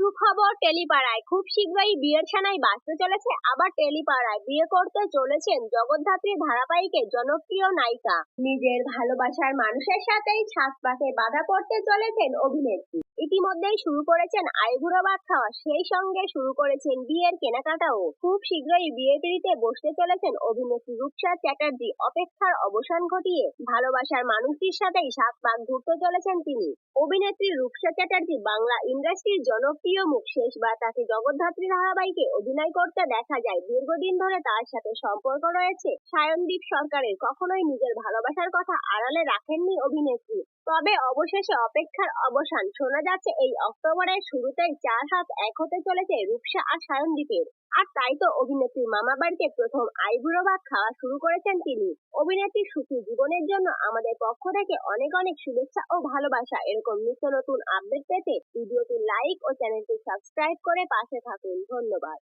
সুখবর টেলিপাড়ায় খুব শীঘ্রই বিয়ের ছানায় বাঁচতে চলেছে আবার টেলিপাড়ায় বিয়ে করতে চলেছেন জগদ্ধাত্রী ধারাবাহিকের জনপ্রিয় নায়িকা। নিজের ভালোবাসার মানুষের সাথেই ছাদ পাকে বাধা পড়তে চলেছেন অভিনেত্রী। ইতিমধ্যেই শুরু করেছেন আইবুড়ো ভাত খাওয়া, সেই সঙ্গে শুরু করেছেন বিয়ের কেনাকাটাও। খুব শীঘ্রই বিয়ে পিড়িতে বসতে চলেছেন অভিনেত্রী রূপসা চ্যাটার্জি। অপেক্ষার অবসান ঘটিয়ে ভালোবাসার মানুষটির সাথেই সাত পাক ঘুরতে চলেছেন তিনি। অভিনেত্রী রূপসা চ্যাটার্জি বাংলা ইন্ডাস্ট্রির জনপ্রিয় মুখ। শেষবার তাকে জগদ্ধাত্রী ধারাবাহিকে অভিনয় করতে দেখা যায়। দীর্ঘদিন ধরে তার সাথে সম্পর্ক রয়েছে সায়নদীপ সরকারের। কখনোই নিজের ভালোবাসার কথা আড়ালে রাখেননি অভিনেত্রী। তবে অবশেষে অপেক্ষার অবসান। শোনা যাচ্ছে এই অক্টোবরের শুরুতেই চার হাত এক হতে চলেছে রূপসা আর সায়নদীপের। আর তাই তো অভিনেত্রীর মামা বাড়িতে প্রথম আইবুড়ো ভাত খাওয়া শুরু করেছেন তিনি। অভিনেত্রীর সুখী জীবনের জন্য আমাদের পক্ষ থেকে অনেক অনেক শুভেচ্ছা ও ভালোবাসা। এরকম নিত্য নতুন আপডেট পেতে ভিডিওটি লাইক ও চ্যানেলটি সাবস্ক্রাইব করে পাশে থাকুন। ধন্যবাদ।